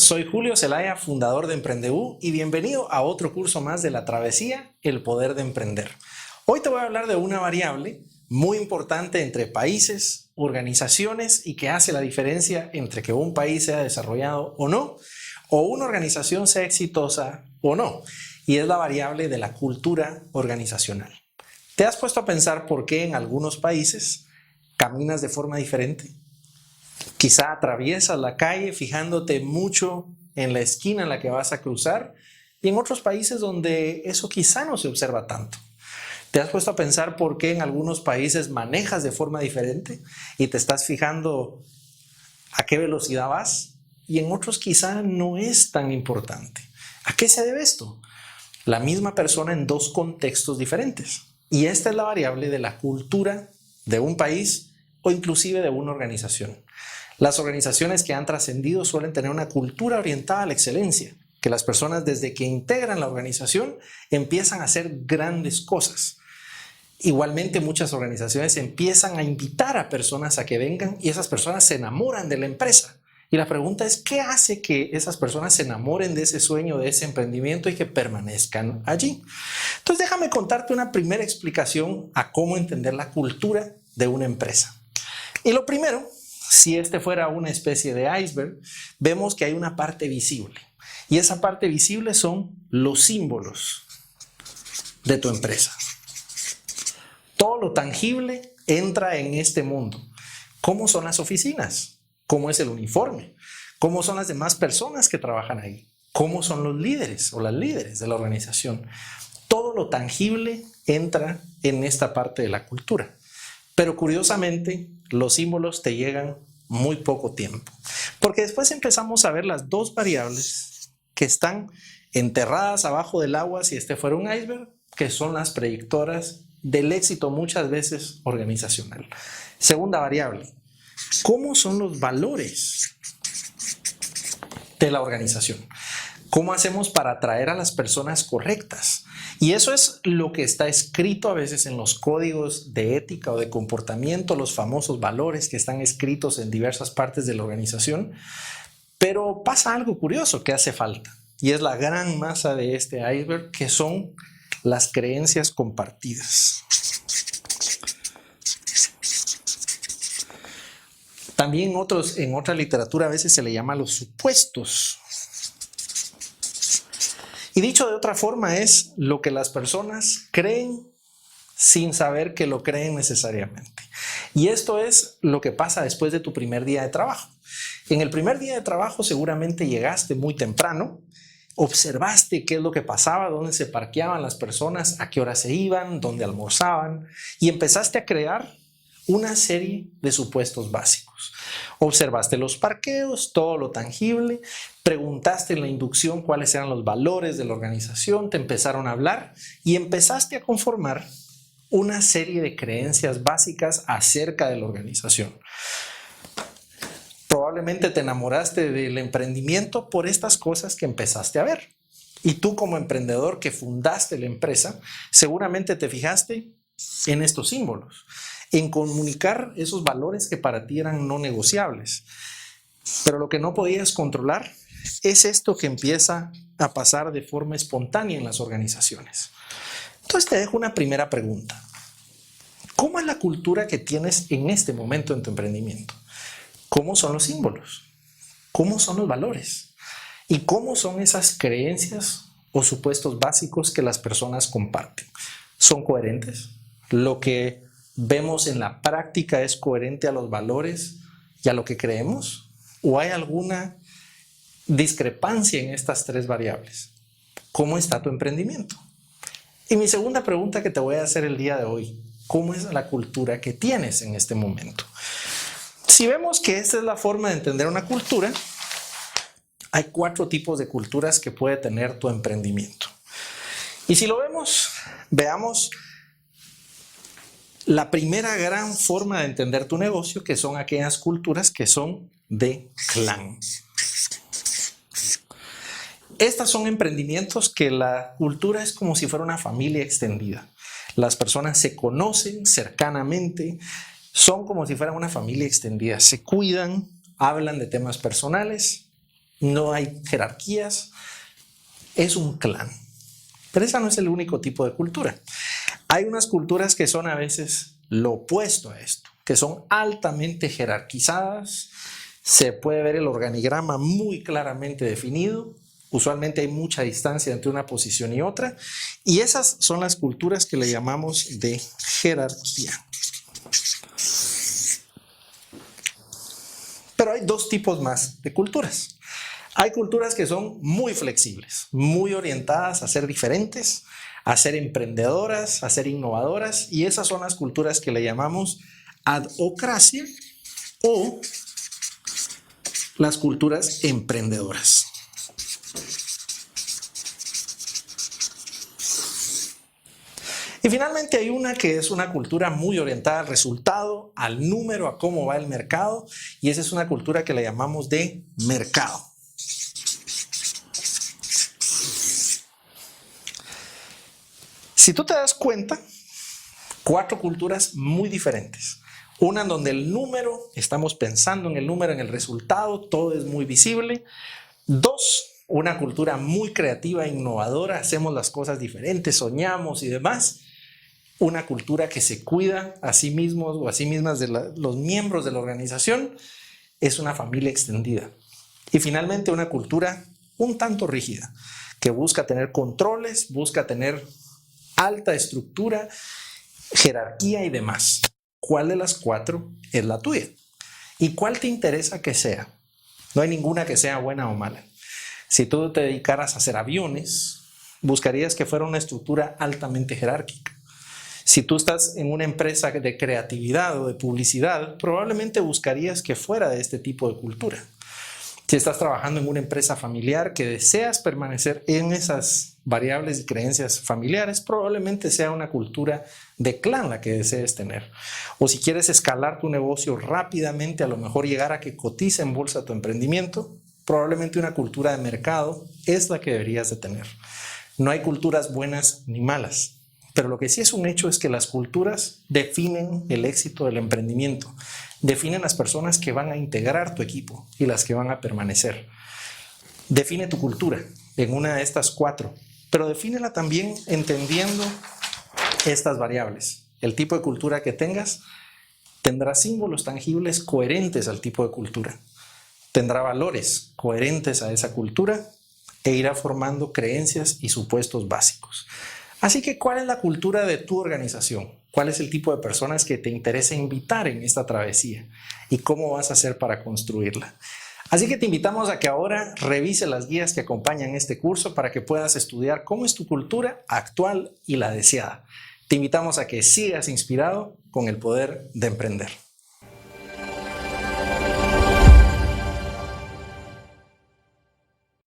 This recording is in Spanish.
soy Julio Zelaya, fundador de Emprendeu, y bienvenido a otro curso más de la travesía El Poder de Emprender. Hoy te voy a hablar de una variable muy importante entre países, organizaciones y que hace la diferencia entre que un país sea desarrollado o no, o una organización sea exitosa o no, y es la variable de la cultura organizacional. ¿Te has puesto a pensar por qué en algunos países caminas de forma diferente? Quizá atraviesas la calle fijándote mucho en la esquina en la que vas a cruzar, y en otros países donde eso quizá no se observa tanto. ¿Te has puesto a pensar por qué en algunos países manejas de forma diferente y te estás fijando a qué velocidad vas? Y en otros quizá no es tan importante. ¿A qué se debe esto? La misma persona en dos contextos diferentes. Y esta es la variable de la cultura de un país o inclusive de una organización. Las organizaciones que han trascendido suelen tener una cultura orientada a la excelencia, que las personas desde que integran la organización empiezan a hacer grandes cosas. Igualmente, muchas organizaciones empiezan a invitar a personas a que vengan y esas personas se enamoran de la empresa. Y la pregunta es, ¿qué hace que esas personas se enamoren de ese sueño, de ese emprendimiento y que permanezcan allí? Entonces, déjame contarte una primera explicación a cómo entender la cultura de una empresa. Y lo primero, si este fuera una especie de iceberg, vemos que hay una parte visible. Y esa parte visible son los símbolos de tu empresa. Todo lo tangible entra en este mundo. ¿Cómo son las oficinas? ¿Cómo es el uniforme? ¿Cómo son las demás personas que trabajan ahí? ¿Cómo son los líderes o las líderes de la organización? Todo lo tangible entra en esta parte de la cultura. Pero curiosamente, los símbolos te llegan muy poco tiempo. Porque después empezamos a ver las dos variables que están enterradas abajo del agua, si este fuera un iceberg, que son las predictoras del éxito muchas veces organizacional. Segunda variable, ¿cómo son los valores de la organización? ¿Cómo hacemos para atraer a las personas correctas? Y eso es lo que está escrito a veces en los códigos de ética o de comportamiento, los famosos valores que están escritos en diversas partes de la organización. Pero pasa algo curioso que hace falta, y es la gran masa de este iceberg, que son las creencias compartidas. También en otra literatura a veces se le llama los supuestos. Y dicho de otra forma, es lo que las personas creen sin saber que lo creen necesariamente. Y esto es lo que pasa después de tu primer día de trabajo. En el primer día de trabajo seguramente llegaste muy temprano, observaste qué es lo que pasaba, dónde se parqueaban las personas, a qué hora se iban, dónde almorzaban, y empezaste a crear una serie de supuestos básicos. Observaste los parqueos, todo lo tangible, preguntaste en la inducción cuáles eran los valores de la organización, te empezaron a hablar y empezaste a conformar una serie de creencias básicas acerca de la organización. Probablemente te enamoraste del emprendimiento por estas cosas que empezaste a ver. Y tú, como emprendedor que fundaste la empresa, seguramente te fijaste en estos símbolos, en comunicar esos valores que para ti eran no negociables. Pero lo que no podías controlar es esto que empieza a pasar de forma espontánea en las organizaciones. Entonces te dejo una primera pregunta. ¿Cómo es la cultura que tienes en este momento en tu emprendimiento? ¿Cómo son los símbolos? ¿Cómo son los valores? ¿Y cómo son esas creencias o supuestos básicos que las personas comparten? ¿Son coherentes? ¿Lo que vemos en la práctica es coherente a los valores y a lo que creemos? ¿O hay alguna discrepancia en estas tres variables? ¿Cómo está tu emprendimiento? Y mi segunda pregunta que te voy a hacer el día de hoy, ¿cómo es la cultura que tienes en este momento? Si vemos que esta es la forma de entender una cultura, hay 4 tipos de culturas que puede tener tu emprendimiento. Y si lo vemos, veamos la primera gran forma de entender tu negocio, que son aquellas culturas que son de clan. Estas son emprendimientos que la cultura es como si fuera una familia extendida. Las personas se conocen cercanamente, son como si fueran una familia extendida. Se cuidan, hablan de temas personales, no hay jerarquías, es un clan. Pero ese no es el único tipo de cultura. Hay unas culturas que son a veces lo opuesto a esto, que son altamente jerarquizadas. Se puede ver el organigrama muy claramente definido. Usualmente hay mucha distancia entre una posición y otra. Y esas son las culturas que le llamamos de jerarquía. Pero hay dos tipos más de culturas. Hay culturas que son muy flexibles, muy orientadas a ser diferentes, a ser emprendedoras, a ser innovadoras, y esas son las culturas que le llamamos adhocracia o las culturas emprendedoras. Y finalmente hay una que es una cultura muy orientada al resultado, al número, a cómo va el mercado, y esa es una cultura que le llamamos de mercado. Si tú te das cuenta, 4 culturas muy diferentes. Una en donde el número, estamos pensando en el número, en el resultado, todo es muy visible. 2, una cultura muy creativa e innovadora, hacemos las cosas diferentes, soñamos y demás. Una cultura que se cuida a sí mismos o a sí mismas de los miembros de la organización, es una familia extendida. Y finalmente una cultura un tanto rígida, que busca tener controles, busca tener alta estructura, jerarquía y demás. ¿Cuál de las 4 es la tuya? ¿Y cuál te interesa que sea? No hay ninguna que sea buena o mala. Si tú te dedicaras a hacer aviones, buscarías que fuera una estructura altamente jerárquica. Si tú estás en una empresa de creatividad o de publicidad, probablemente buscarías que fuera de este tipo de cultura. Si estás trabajando en una empresa familiar que deseas permanecer en esas variables y creencias familiares, probablemente sea una cultura de clan la que desees tener. O si quieres escalar tu negocio rápidamente, a lo mejor llegar a que cotice en bolsa tu emprendimiento, probablemente una cultura de mercado es la que deberías de tener. No hay culturas buenas ni malas. Pero lo que sí es un hecho es que las culturas definen el éxito del emprendimiento, definen las personas que van a integrar tu equipo y las que van a permanecer. Define tu cultura en una de estas 4, pero defínela también entendiendo estas variables. El tipo de cultura que tengas tendrá símbolos tangibles coherentes al tipo de cultura, tendrá valores coherentes a esa cultura e irá formando creencias y supuestos básicos. Así que, ¿cuál es la cultura de tu organización? ¿Cuál es el tipo de personas que te interesa invitar en esta travesía? ¿Y cómo vas a hacer para construirla? Así que te invitamos a que ahora revise las guías que acompañan este curso para que puedas estudiar cómo es tu cultura actual y la deseada. Te invitamos a que sigas inspirado con el poder de emprender.